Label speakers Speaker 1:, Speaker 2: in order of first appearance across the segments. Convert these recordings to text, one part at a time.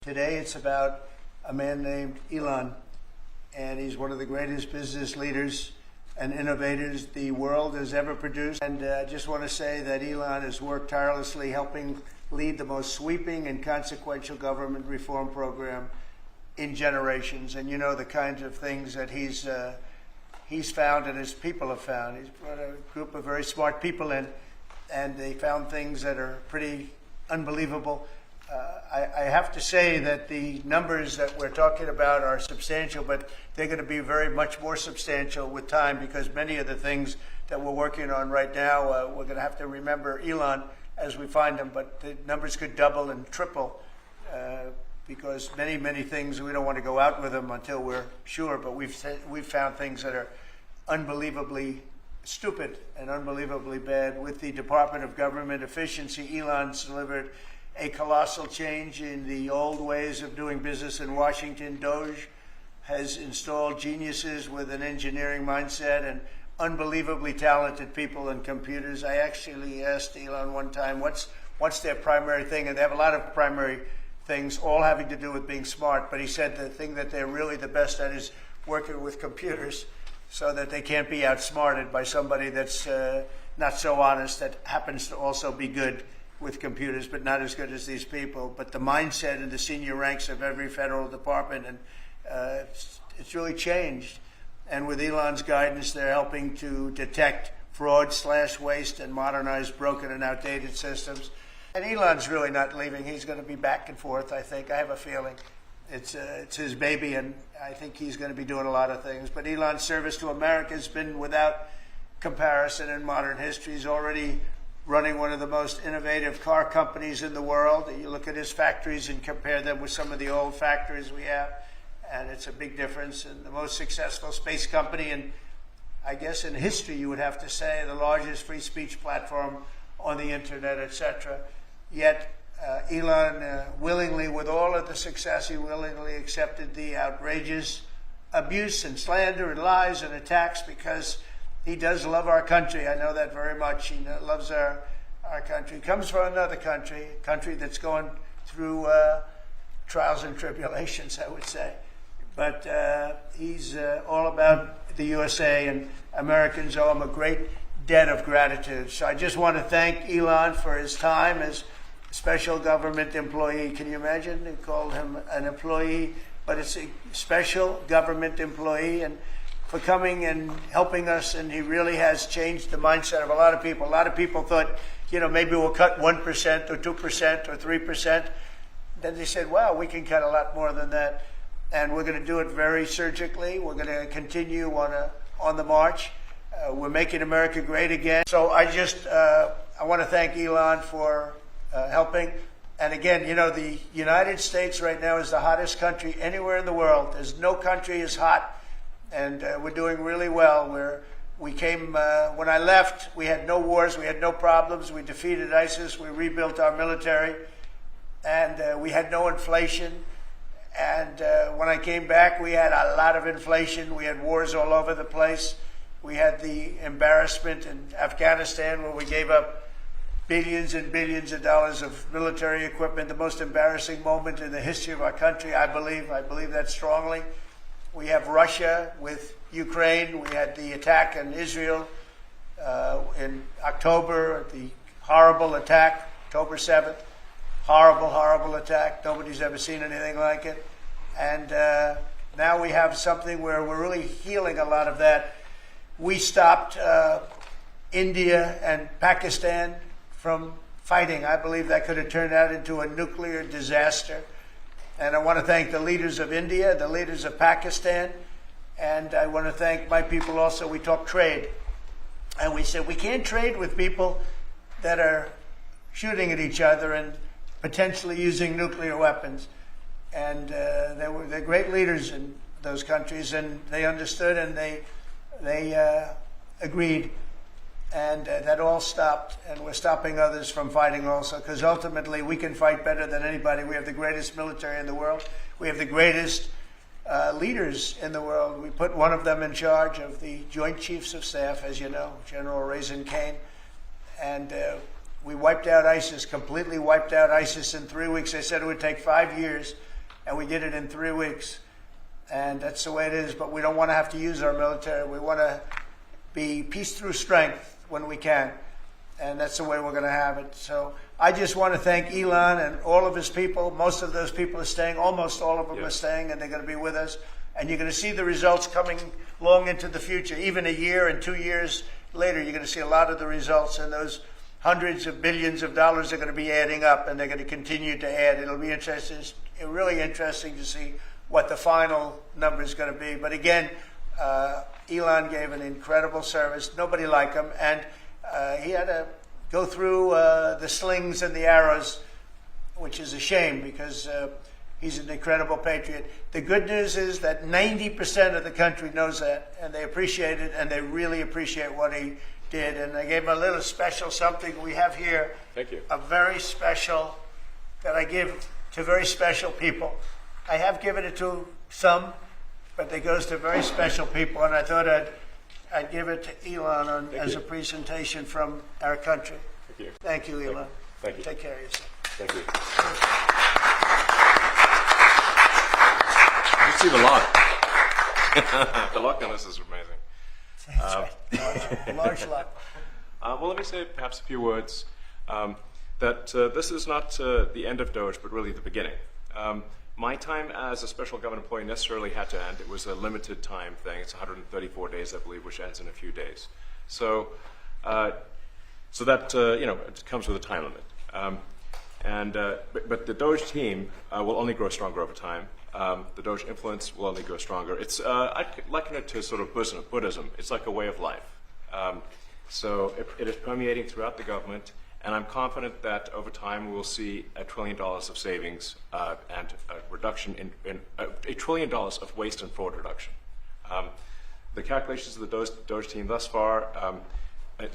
Speaker 1: Today it's about a man named Elon, and he's one of the greatest business leaders and innovators the world has ever produced. And I just want to say that Elon has worked tirelessly helping lead the most sweeping and consequential government reform program in generations. And you know the kinds of things that he's found and his people have found. He's brought a group of very smart people in, and they found things that are pretty unbelievable. I have to say that the numbers that we're talking about are substantial, but they're going to be very much more substantial with time, because many of the things that we're working on right now, we're going to have to remember Elon as we find them, but the numbers could double and triple because many things, we don't want to go out with them until we're sure, but we've found things that are unbelievably stupid and unbelievably bad. With the Department of Government Efficiency, Elon's delivered a colossal change in the old ways of doing business in Washington. Doge has installed geniuses with an engineering mindset and unbelievably talented people and computers. I actually asked Elon one time, what's their primary thing? And they have a lot of primary things, all having to do with being smart. But he said the thing that they're really the best at is working with computers so that they can't be outsmarted by somebody that's not so honest, that happens to also be good with computers, but not as good as these people. But the mindset in the senior ranks of every federal department, and it's really changed. And with Elon's guidance, they're helping to detect fraud, slash waste, and modernize broken and outdated systems. And Elon's really not leaving. He's going to be back and forth, I think. I have a feeling. It's his baby, and I think he's going to be doing a lot of things. But Elon's service to America has been without comparison in modern history. He's already running one of the most innovative car companies in the world. You look at his factories and compare them with some of the old factories we have, and it's a big difference. And the most successful space company, and I guess in history you would have to say the largest free speech platform on the internet, etc. Yet Elon willingly, with all of the success, he willingly accepted the outrageous abuse and slander and lies and attacks, because he does love our country. I know that very much. He loves our country. He comes from another country, a country that's going through trials and tribulations, I would say. But he's all about the USA, and Americans owe him a great debt of gratitude. So I just want to thank Elon for his time as a special government employee. Can you imagine? They called him an employee, but it's a special government employee, and for coming and helping us. And he really has changed the mindset of a lot of people. A lot of people thought, maybe we'll cut 1% or 2% or 3%. Then they said, wow, we can cut a lot more than that. And we're going to do it very surgically. We're going to continue on the march. We're making America great again. So I want to thank Elon for helping. And again, the United States right now is the hottest country anywhere in the world. There's no country as hot. And we're doing really well. When I left, we had no wars, we had no problems. We defeated ISIS, we rebuilt our military, and we had no inflation. And when I came back, we had a lot of inflation. We had wars all over the place. We had the embarrassment in Afghanistan, where we gave up billions and billions of dollars of military equipment, the most embarrassing moment in the history of our country, I believe. I believe that strongly. We have Russia with Ukraine. We had the attack in Israel in October, the horrible attack, October 7th. Horrible attack. Nobody's ever seen anything like it. And now we have something where we're really healing a lot of that. We stopped India and Pakistan from fighting. I believe that could have turned out into a nuclear disaster. And I want to thank the leaders of India, the leaders of Pakistan, and I want to thank my people also. We talked trade, and we said we can't trade with people that are shooting at each other and potentially using nuclear weapons. And they're great leaders in those countries, and they understood, and they agreed. And that all stopped, and we're stopping others from fighting also, because ultimately we can fight better than anybody. We have the greatest military in the world. We have the greatest leaders in the world. We put one of them in charge of the Joint Chiefs of Staff, as you know, General Raisin Kane. And we wiped out ISIS, completely wiped out ISIS in 3 weeks. They said it would take 5 years and we did it in 3 weeks. And that's the way it is, but we don't want to have to use our military. We want to be peace through strength when we can, and that's the way we're going to have it. So I just want to thank Elon and all of his people. Most of those people are staying, almost all of them are staying, and they're going to be with us. And you're going to see the results coming long into the future. Even a year and 2 years later, you're going to see a lot of the results, and those hundreds of billions of dollars are going to be adding up, and they're going to continue to add. It'll be interesting, really interesting to see what the final number is going to be. But again, Elon gave an incredible service. Nobody like him, and he had to go through the slings and the arrows, which is a shame because he's an incredible patriot. The good news is that 90% of the country knows that, and they appreciate it, and they really appreciate what he did. And I gave him a little special something we have here.
Speaker 2: Thank you.
Speaker 1: A very special that I give to very special people. I have given it to some, but it goes to very special people, and I thought I'd give it to Elon as a presentation from our country.
Speaker 2: Thank you.
Speaker 1: Thank you, Elon.
Speaker 2: Thank you.
Speaker 1: Take care of yourself.
Speaker 2: Thank you. You see the lock. The lock on this is amazing.
Speaker 1: That's right. Large lot.
Speaker 2: Well, let me say perhaps a few words that this is not the end of Doge, but really the beginning. My time as a special government employee necessarily had to end. It was a limited time thing. It's 134 days, I believe, which ends in a few days. So that it comes with a time limit. But the Doge team will only grow stronger over time. The Doge influence will only grow stronger. It's I liken it to sort of Buddhism. It's like a way of life. So it is permeating throughout the government. And I'm confident that over time we will see $1 trillion of savings and a reduction in $1 trillion of waste and fraud reduction. The calculations of the Doge team thus far,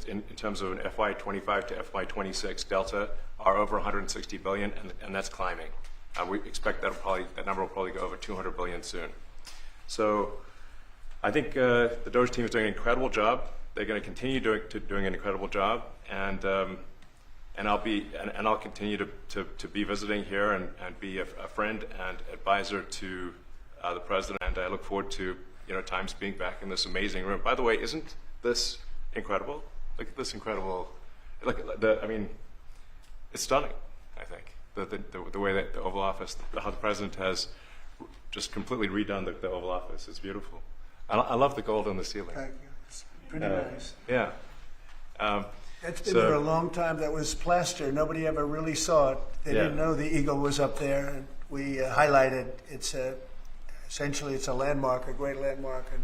Speaker 2: in terms of an FY25 to FY26 delta, are over 160 billion, and that's climbing. We expect that number will probably go over 200 billion soon. So I think the Doge team is doing an incredible job. They're going to continue doing an incredible job, and I'll continue to be visiting here and be a friend and advisor to the president. And I look forward to times being back in this amazing room. By the way, isn't this incredible? Look at this incredible. It's stunning. I think the way that the Oval Office, how the president has just completely redone the Oval Office. It's beautiful. I love the gold on the ceiling.
Speaker 1: Thank you. It's pretty nice.
Speaker 2: Yeah.
Speaker 1: It's been there a long time. That was plaster. Nobody ever really saw it. They didn't know the eagle was up there. And we highlighted. It's essentially it's a landmark, a great landmark, and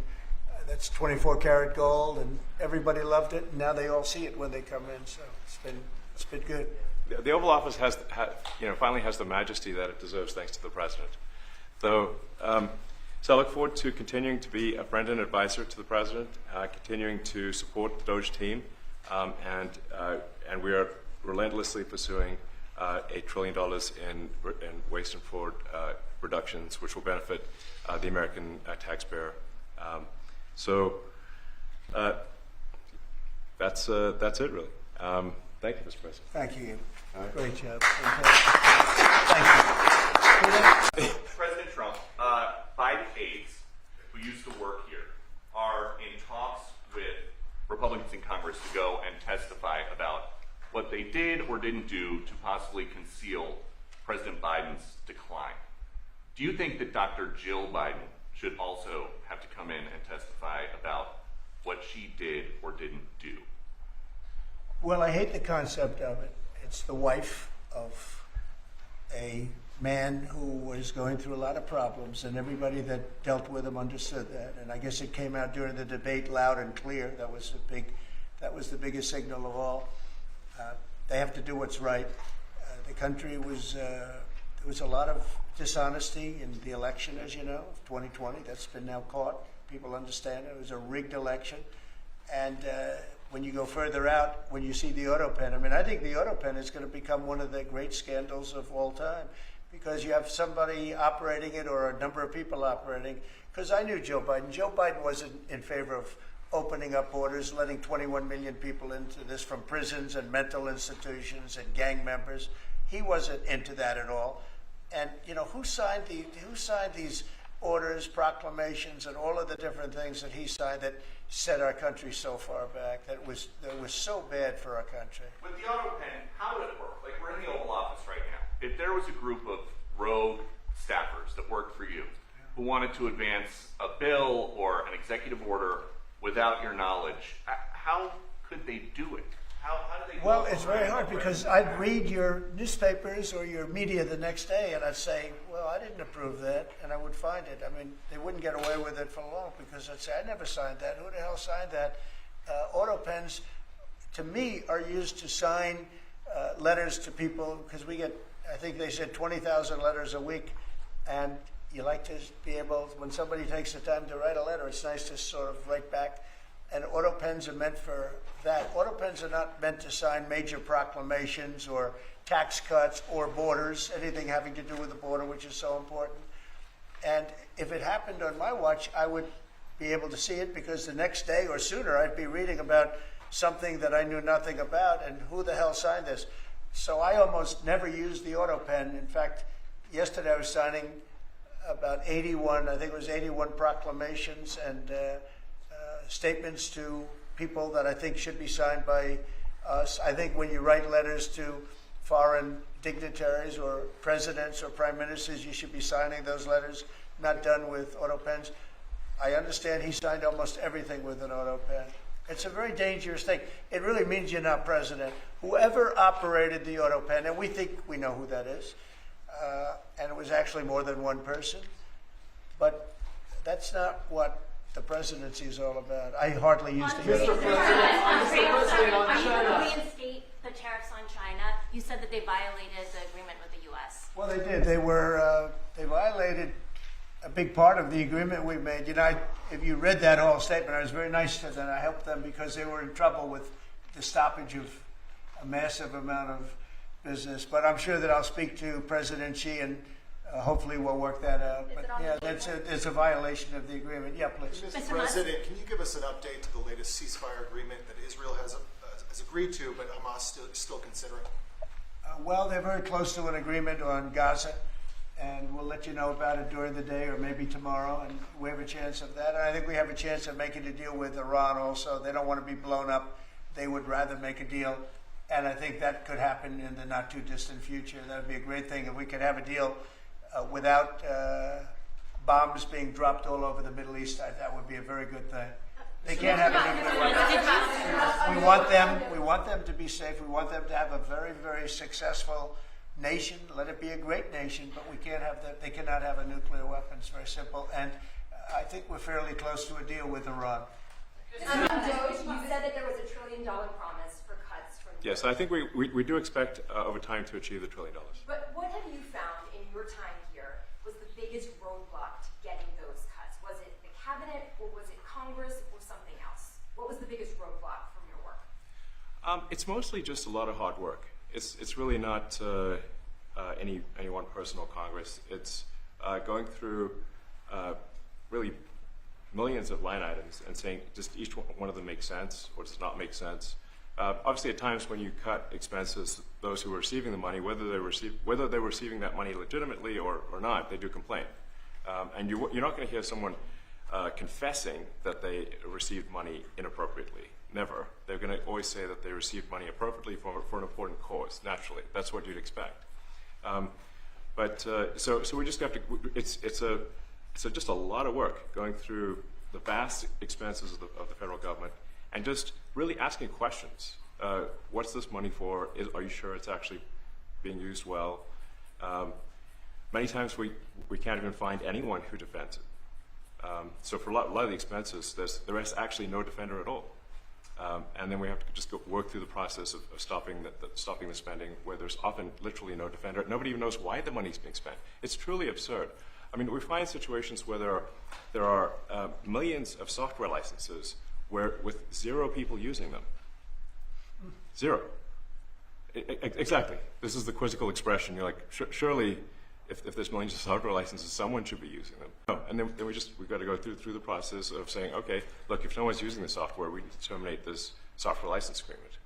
Speaker 1: that's 24-karat gold. And everybody loved it. And now they all see it when they come in. So it's been good.
Speaker 2: The Oval Office finally has the majesty that it deserves, thanks to the president. So I look forward to continuing to be a friend and advisor to the president, continuing to support the Doge team. And we are relentlessly pursuing $8 trillion in waste and fraud reductions, which will benefit the American taxpayer. That's it, really. Thank you, Mr. President.
Speaker 1: Thank you.
Speaker 2: Right.
Speaker 1: Great job. Thank you.
Speaker 3: President Trump, 5 aides who used to work here are in talks with Republicans in Congress to go and testify about what they did or didn't do to possibly conceal President Biden's decline. Do you think that Dr. Jill Biden should also have to come in and testify about what she did or didn't do?
Speaker 1: Well, I hate the concept of it. It's the wife of a man who was going through a lot of problems, and everybody that dealt with him understood that. And I guess it came out during the debate loud and clear. That was the biggest signal of all. They have to do what's right. The country was there was a lot of dishonesty in the election, as you know, 2020. That's been now caught. People understand it. It was a rigged election, and when you go further out, when you see the auto pen, I think the auto pen is going to become one of the great scandals of all time, because you have somebody operating it or a number of people operating. Because I knew Joe Biden. Joe Biden wasn't in favor of opening up borders, letting 21 million people into this from prisons and mental institutions and gang members. He wasn't into that at all. And you know, who signed these orders, proclamations, and all of the different things that he signed that set our country so far back, that was so bad for our country?
Speaker 3: With the auto pen, how would it work? Like, we're in the Oval Office right now. If there was a group of rogue staffers that worked for you who wanted to advance a bill or an executive order without your knowledge, how could they do it? How do they do it?
Speaker 1: Well, it's very hard because I'd read your newspapers or your media the next day and I'd say, well, I didn't approve that, and I would find it. I mean, they wouldn't get away with it for long because I'd say, I never signed that. Who the hell signed that? Auto pens, to me, are used to sign letters to people because we get, I think they said 20,000 letters a week, and you like to be able, when somebody takes the time to write a letter, it's nice to sort of write back. And auto pens are meant for that. Auto pens are not meant to sign major proclamations or tax cuts or borders, anything having to do with the border, which is so important. And if it happened on my watch, I would be able to see it because the next day or sooner I'd be reading about something that I knew nothing about and who the hell signed this. So I almost never use the auto pen. In fact, yesterday I was signing about 81, I think it was 81 proclamations and statements to people that I think should be signed by us. I think when you write letters to foreign dignitaries or presidents or prime ministers, you should be signing those letters, not done with auto pens. I understand he signed almost everything with an auto pen. It's a very dangerous thing. It really means you're not president. Whoever operated the auto pen, and we think we know who that is, and it was actually more than one person, but that's not what the presidency is all about. I hardly use the auto pen.
Speaker 4: Are you going to reinstate the tariffs on China? You said that they violated the agreement with the U.S.
Speaker 1: Well, they did. They violated a big part of the agreement we made. You know, if you read that whole statement, I was very nice to them. I helped them because they were in trouble with the stoppage of a massive amount of business. But I'm sure that I'll speak to President Xi and hopefully we'll work that out. But yeah, it's a violation of the agreement. Yeah, please.
Speaker 5: Mr. President, can you give us an update to the latest ceasefire agreement that Israel has agreed to, but Hamas still considering?
Speaker 1: Well, they're very close to an agreement on Gaza, and we'll let you know about it during the day or maybe tomorrow, and we have a chance of that. And I think we have a chance of making a deal with Iran also. They don't want to be blown up. They would rather make a deal, and I think that could happen in the not-too-distant future. That would be a great thing if we could have a deal without bombs being dropped all over the Middle East. That would be a very good thing. They can't have a nuclear weapon. We want them to be safe. We want them to have a very, very successful nation. Let it be a great nation, but we can't have that. They cannot have a nuclear weapon. It's very simple. And I think we're fairly close to a deal with Iran.
Speaker 6: Doge, you said that there was $1 trillion promise for cuts from.
Speaker 2: Yes, I think we do expect over time to achieve the $1 trillion.
Speaker 6: But what have you found in your time here was the biggest roadblock to getting those cuts? Was it the cabinet, or was it Congress, or something else? What was the biggest roadblock from your work?
Speaker 2: It's mostly just a lot of hard work. It's really not any one person or Congress. It's going through really millions of line items and saying just each one of them makes sense or does not make sense. Obviously, at times when you cut expenses, those who are receiving the money, whether they're receiving that money legitimately or not, they do complain. And you're not going to hear someone confessing that they received money inappropriately. Never. They're going to always say that they received money appropriately for an important cause. Naturally, that's what you'd expect. So we just have to. It's just a lot of work going through the vast expenses of the federal government and just really asking questions. What's this money for? Are you sure it's actually being used well? Many times we can't even find anyone who defends it. So for a lot of the expenses, there is actually no defender at all. And then we have to just work through the process of stopping the spending, where there's often literally no defender. Nobody even knows why the money's being spent. It's truly absurd. I mean, we find situations where there are millions of software licenses with 0 people using them. 0. Exactly. This is the quizzical expression. You're like, surely, if there's millions of software licenses, someone should be using them. No. And then we've got to go through the process of saying, okay, look, if no one's using the software, we need to terminate this software license agreement.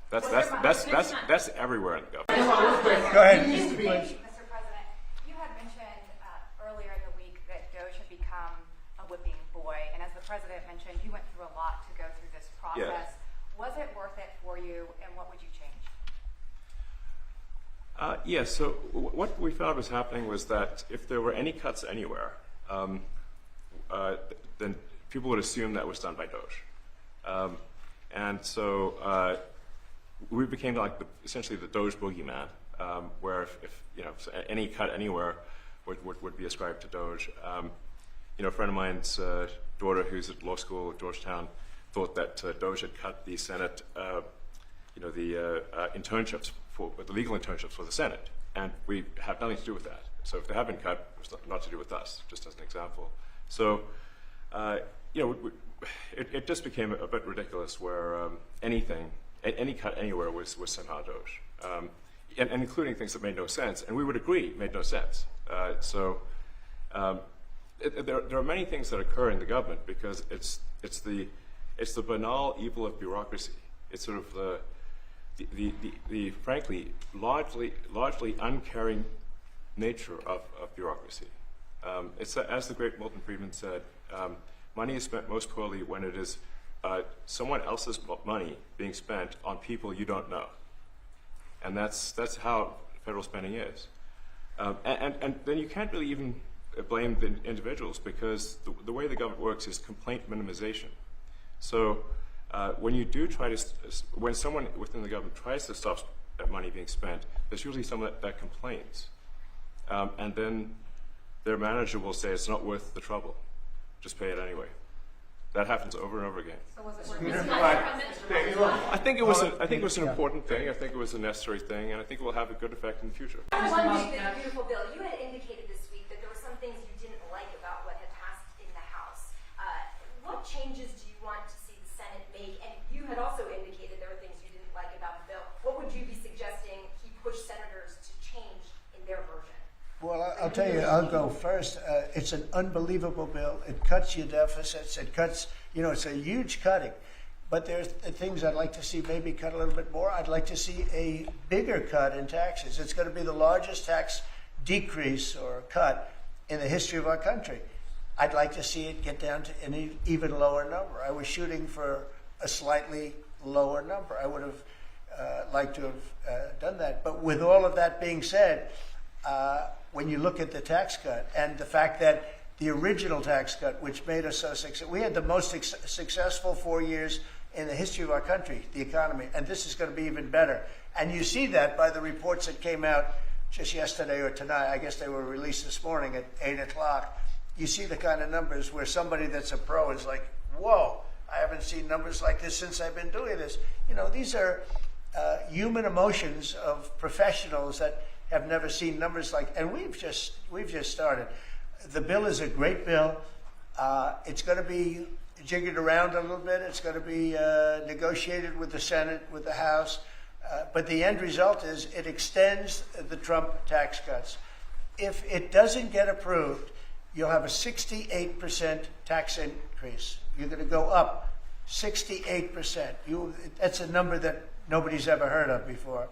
Speaker 2: That's everywhere in the government.
Speaker 1: Go ahead.
Speaker 6: Mr. President, you
Speaker 7: President mentioned, you went through a lot to go through this process.
Speaker 2: Yes.
Speaker 7: Was it worth it for you, and what would you change?
Speaker 2: Yes, so what we found was happening was that if there were any cuts anywhere, then people would assume that was done by Doge. And so we became like essentially the Doge boogeyman, where if so any cut anywhere would be ascribed to Doge. A friend of mine's daughter, who's at law school at Georgetown, thought that Doge had cut the Senate, the internships the legal internships for the Senate, and we have nothing to do with that. So if they have been cut, it's not to do with us, just as an example. So, it just became a bit ridiculous where any cut anywhere was somehow Doge, and including things that made no sense, and we would agree made no sense. There are many things that occur in the government because it's the banal evil of bureaucracy. It's sort of the frankly largely uncaring nature of bureaucracy. It's as the great Milton Friedman said, money is spent most poorly when it is someone else's money being spent on people you don't know, and that's how federal spending is. And then you can't really even blame the individuals because the way the government works is complaint minimization. So when you do when someone within the government tries to stop that money being spent, there's usually someone that complains. And then their manager will say, it's not worth the trouble. Just pay it anyway. That happens over and over again.
Speaker 7: So was it worth it?
Speaker 2: I think it was an important thing. I think it was a necessary thing, and I think it will have a good effect in the future.
Speaker 6: One big, beautiful bill. You had indicated this week that there were some things you didn't like about what had passed in the House. What changes do you want to see the Senate make? And you had also indicated there were things you didn't like about the bill. What would you be suggesting he push senators to change in their version?
Speaker 1: Well, I'll tell you, I'll go first. It's an unbelievable bill. It cuts your deficits. It cuts, it's a huge cutting. But there's things I'd like to see maybe cut a little bit more. I'd like to see a bigger cut in taxes. It's going to be the largest tax decrease or cut in the history of our country. I'd like to see it get down to an even lower number. I was shooting for a slightly lower number. I would have liked to have done that. But with all of that being said, when you look at the tax cut and the fact that the original tax cut, which made us so successful, we had the most successful 4 years in the history of our country, the economy, and this is going to be even better. And you see that by the reports that came out just yesterday or tonight. I guess they were released this morning at 8 o'clock. You see the kind of numbers where somebody that's a pro is like, whoa, I haven't seen numbers like this since I've been doing this. These are human emotions of professionals that have never seen numbers like, and we've just started. The bill is a great bill. It's going to be jiggered around a little bit. It's going to be negotiated with the Senate, with the House. But the end result is it extends the Trump tax cuts. If it doesn't get approved, you'll have a 68% tax increase. You're going to go up 68%. That's a number that nobody's ever heard of before.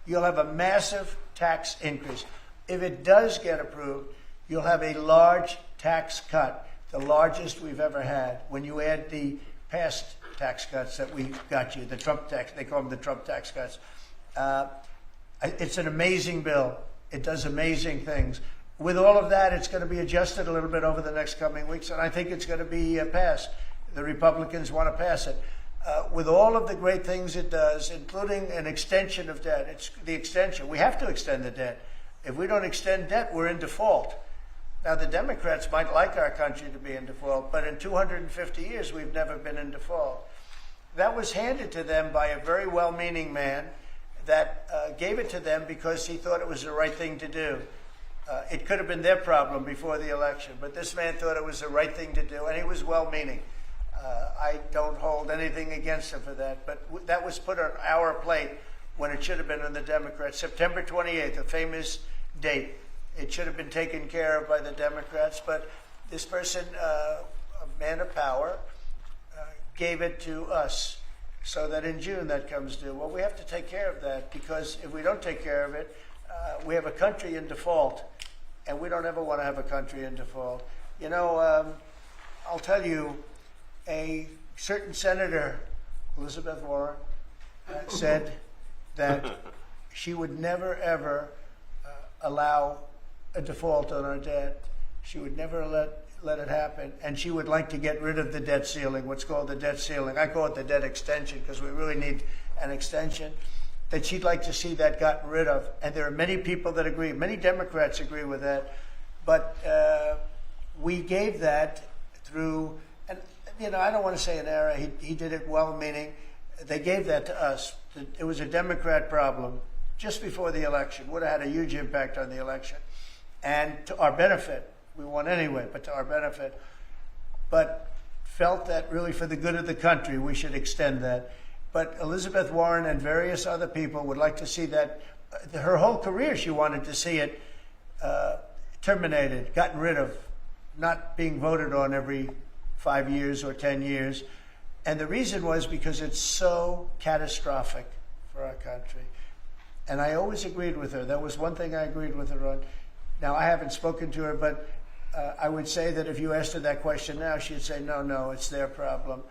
Speaker 1: You'll have a massive tax increase. If it does get approved, you'll have a large tax cut, the largest we've ever had. When you add the past tax cuts that we got you, the Trump tax, they call them the Trump tax cuts. It's an amazing bill. It does amazing things. With all of that, it's going to be adjusted a little bit over the next coming weeks, and I think it's going to be passed. The Republicans want to pass it. With all of the great things it does, including an extension of debt. It's the extension. We have to extend the debt. If we don't extend debt, we're in default. Now, the Democrats might like our country to be in default, but in 250 years, we've never been in default. That was handed to them by a very well-meaning man that gave it to them because he thought it was the right thing to do. It could have been their problem before the election, but this man thought it was the right thing to do, and he was well-meaning. I don't hold anything against him for that, but that was put on our plate when it should have been on the Democrats. September 28th, a famous date. It should have been taken care of by the Democrats, but this person, a man of power, gave it to us so that in June that comes due. Well, we have to take care of that because if we don't take care of it, we have a country in default, and we don't ever want to have a country in default. I'll tell you, a certain senator, Elizabeth Warren, said that she would never, ever allow a default on our debt. She would never let it happen. And she would like to get rid of the debt ceiling, what's called the debt ceiling. I call it the debt extension because we really need an extension. That she'd like to see that gotten rid of. And there are many people that agree. Many Democrats agree with that. But we gave that through, and I don't want to say an error. He did it well-meaning. They gave that to us. It was a Democrat problem just before the election. Would have had a huge impact on the election. And to our benefit, we won anyway, but to our benefit. But felt that really for the good of the country, we should extend that. But Elizabeth Warren and various other people would like to see that. Her whole career, she wanted to see it terminated, gotten rid of, not being voted on every 5 years or 10 years. And the reason was because it's so catastrophic for our country. And I always agreed with her. That was one thing I agreed with her on. Now, I haven't spoken to her, but I would say that if you asked her that question now, she'd say, no, it's their problem.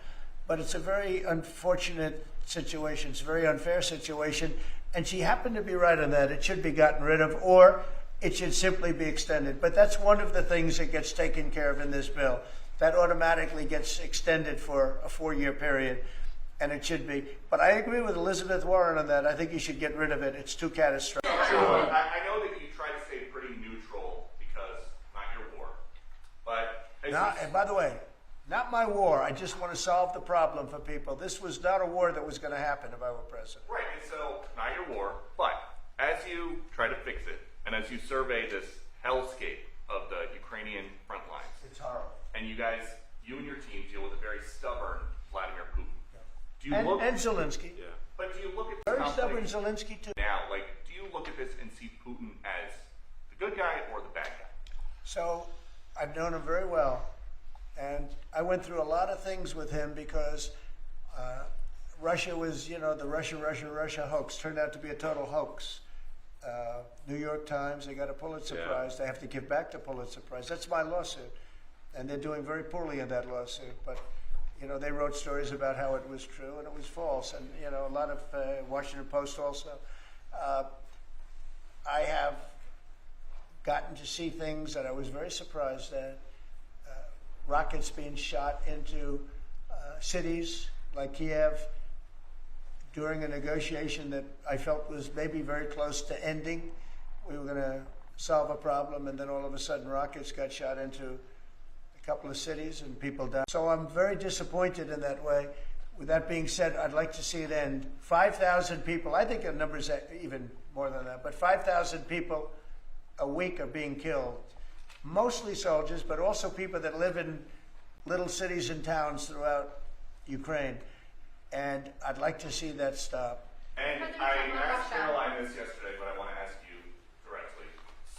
Speaker 1: But it's a very unfortunate situation. It's a very unfair situation. And she happened to be right on that. It should be gotten rid of, or it should simply be extended. But that's one of the things that gets taken care of in this bill. That automatically gets extended for a 4-year period, and it should be. But I agree with Elizabeth Warren on that. I think you should get rid of it. It's too catastrophic.
Speaker 3: Sure. I know that you try to stay pretty neutral because not your war. But
Speaker 1: And by the way, not my war. I just want to solve the problem for people. This was not a war that was going to happen if I were president.
Speaker 3: right, and so not your war, but as you try to fix it, and as you survey this hellscape of the Ukrainian front lines,
Speaker 1: It's horrible.
Speaker 3: and you and your team deal with a very stubborn Vladimir Putin. Do you
Speaker 1: And
Speaker 3: look?
Speaker 1: Zelensky.
Speaker 2: Yeah.
Speaker 3: But do you look at
Speaker 1: Very
Speaker 3: this
Speaker 1: stubborn
Speaker 3: conflict
Speaker 1: Zelensky, too.
Speaker 3: now? Like, do you look at this and see Putin as the good guy or the bad guy?
Speaker 1: So I've known him very well. And I went through a lot of things with him because Russia was, the Russia hoax turned out to be a total hoax. New York Times, they got a Pulitzer Prize. They have to give back the Pulitzer Prize. That's my lawsuit. And they're doing very poorly in that lawsuit. But, they wrote stories about how it was true and it was false. And, a lot of Washington Post also. I have gotten to see things that I was very surprised at. Rockets being shot into cities like Kiev during a negotiation that I felt was maybe very close to ending. We were going to solve a problem, and then all of a sudden rockets got shot into a couple of cities and people died. So I'm very disappointed in that way. With that being said, I'd like to see it end. 5,000 people, I think the number's even more than that, but 5,000 people a week are being killed. Mostly soldiers, but also people that live in little cities and towns throughout Ukraine. And I'd like to see that stop.
Speaker 3: And
Speaker 7: President
Speaker 3: I
Speaker 7: Trump,
Speaker 3: asked
Speaker 7: Russia.
Speaker 3: Caroline this yesterday, but I want to ask you directly.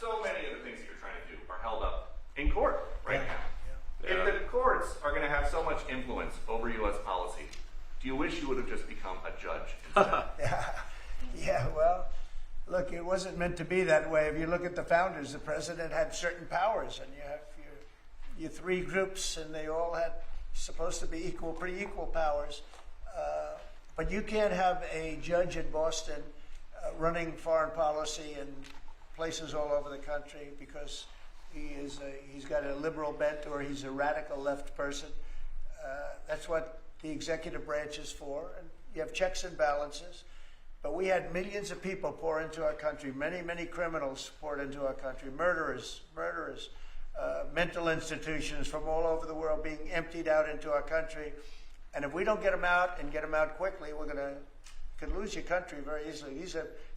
Speaker 3: So many of the things that you're trying to do are held up in court right now.
Speaker 2: Yeah.
Speaker 3: If the courts are going to have so much influence over U.S. policy, do you wish you would have just become a judge instead?
Speaker 1: Yeah, well, look, it wasn't meant to be that way. If you look at the founders, the president had certain powers, and you have your 3 groups, and they all had supposed to be pretty equal powers. But you can't have a judge in Boston running foreign policy in places all over the country because he's got a liberal bent or he's a radical left person. That's what the executive branch is for. And you have checks and balances. But we had millions of people pour into our country, many criminals poured into our country, murderers, mental institutions from all over the world being emptied out into our country. And if we don't get them out and get them out quickly, could lose your country very easily.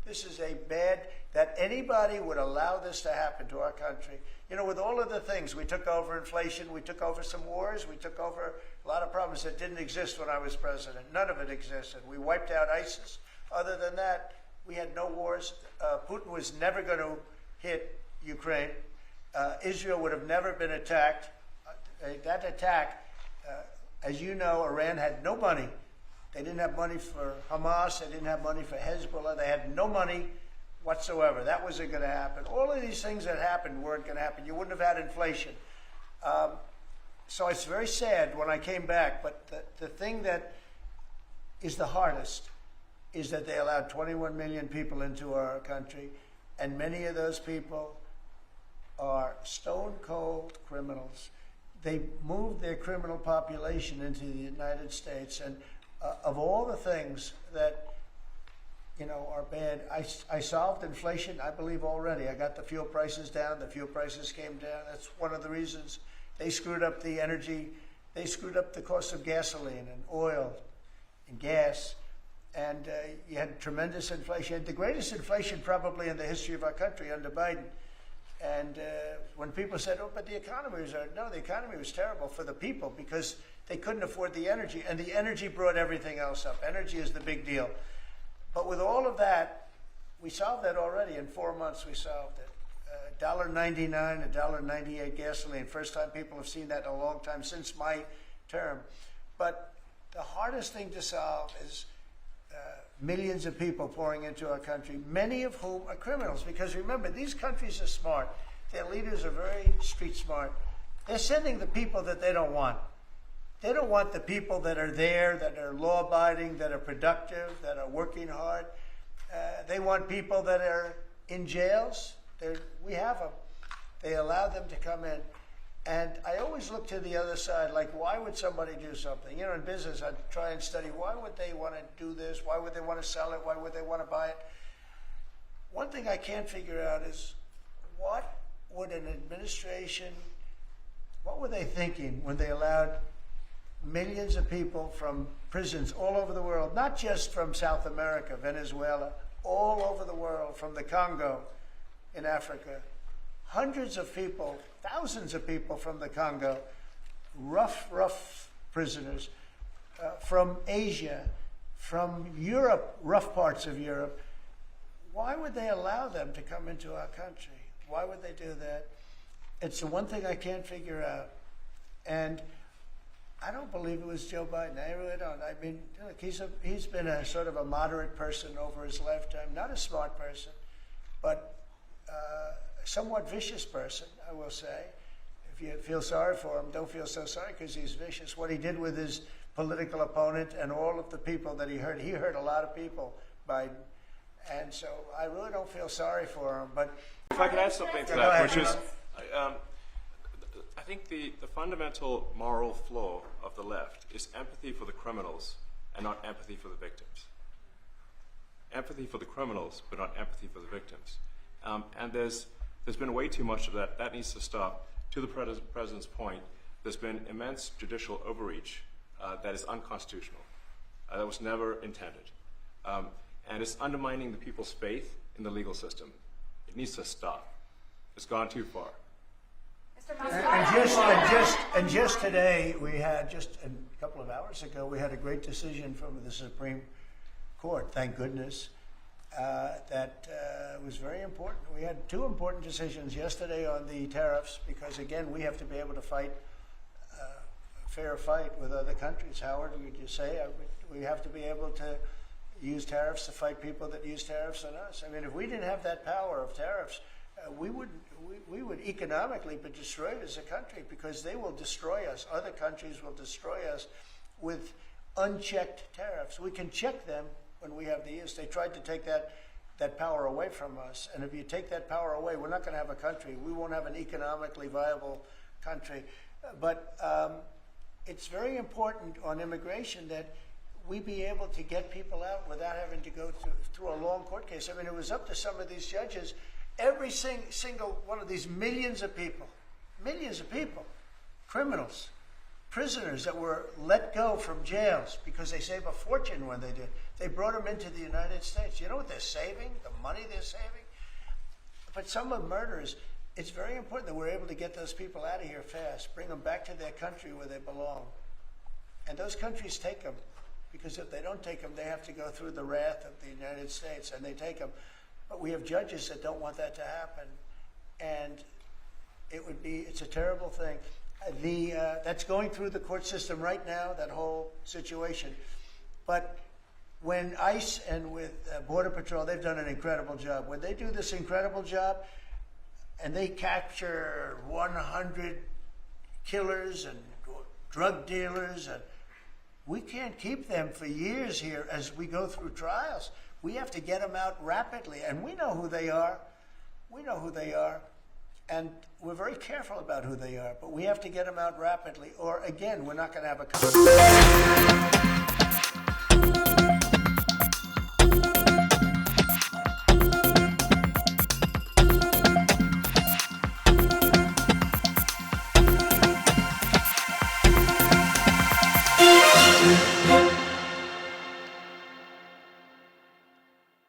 Speaker 1: This is a bad, that anybody would allow this to happen to our country. With all of the things, we took over inflation, we took over some wars, we took over a lot of problems that didn't exist when I was president. None of it existed. We wiped out ISIS. Other than that, we had no wars. Putin was never going to hit Ukraine. Israel would have never been attacked. That attack, as you know, Iran had no money. They didn't have money for Hamas. They didn't have money for Hezbollah. They had no money whatsoever. That wasn't going to happen. All of these things that happened weren't going to happen. You wouldn't have had inflation. so it's very sad when I came back, but the thing that is the hardest is that they allowed 21 million people into our country, and many of those people are stone cold criminals. They moved their criminal population into the United States, and of all the things that are bad, I solved inflation, I believe, already. I got the fuel prices down. The fuel prices came down. That's one of the reasons. They screwed up the energy. They screwed up the cost of gasoline and oil and gas. And you had tremendous inflation. The greatest inflation probably in the history of our country under Biden. And when people said, oh, but the economy was, no, the economy was terrible for the people because they couldn't afford the energy. And the energy brought everything else up. Energy is the big deal. But with all of that, we solved that already. In 4 months, we solved it. $1.99, $1.98 gasoline. First time people have seen that in a long time since my term. But the hardest thing to solve is millions of people pouring into our country, many of whom are criminals. Because remember, these countries are smart. Their leaders are very street smart. They're sending the people that they don't want. They don't want the people that are there, that are law-abiding, that are productive, that are working hard. They want people that are in jails. We have them. They allow them to come in. And I always look to the other side, like, why would somebody do something? In business, I try and study, why would they want to do this? Why would they want to sell it? Why would they want to buy it? One thing I can't figure out is, what would an administration, what were they thinking when they allowed millions of people from prisons all over the world, not just from South America, Venezuela, all over the world, from the Congo in Africa, hundreds of people, thousands of people from the Congo, rough prisoners, from Asia, from Europe, rough parts of Europe. Why would they allow them to come into our country? Why would they do that? It's the one thing I can't figure out. And I don't believe it was Joe Biden. I really don't. I mean, look, he's been a sort of a moderate person over his lifetime, not a smart person, but a somewhat vicious person, I will say. If you feel sorry for him, don't feel so sorry because he's vicious. What he did with his political opponent and all of the people that he hurt a lot of people, Biden. And so I really don't feel sorry for him. But
Speaker 2: if I could add something to that, which is, I think the fundamental moral flaw of the left is empathy for the criminals and not empathy for the victims. Empathy for the criminals, but not empathy for the victims. And there's been way too much of that. That needs to stop. To the President's point, there's been immense judicial overreach that is unconstitutional. That was never intended. And it's undermining the people's faith in the legal system. It needs to stop. It's gone too far.
Speaker 1: And just today, we had, just a couple of hours ago, we had a great decision from the Supreme Court, thank goodness, that was very important. We had two important decisions yesterday on the tariffs because, again, we have to be able to fight a fair fight with other countries. Howard, would you say? We have to be able to use tariffs to fight people that use tariffs on us. I mean, if we didn't have that power of tariffs, we would economically be destroyed as a country because they will destroy us. Other countries will destroy us with unchecked tariffs. We can check them when we have the use. They tried to take that power away from us. And if you take that power away, we're not going to have a country. We won't have an economically viable country. But it's very important on immigration that we be able to get people out without having to go through a long court case. I mean, it was up to some of these judges. Every single one of these millions of people, criminals, prisoners that were let go from jails because they save a fortune when they did. They brought them into the United States. You know what they're saving? The money they're saving? But some of murderers, it's very important that we're able to get those people out of here fast, bring them back to their country where they belong. And those countries take them because if they don't take them, they have to go through the wrath of the United States, and they take them. But we have judges that don't want that to happen, and it's a terrible thing. That's going through the court system right now, that whole situation. But when ICE and with Border Patrol, they've done an incredible job. When they do this incredible job and they capture 100 killers and drug dealers, and we can't keep them for years here as we go through trials. We have to get them out rapidly, and we know who they are. We know who they are, and we're very careful about who they are, but we have to get them out rapidly, or again, we're not going to have a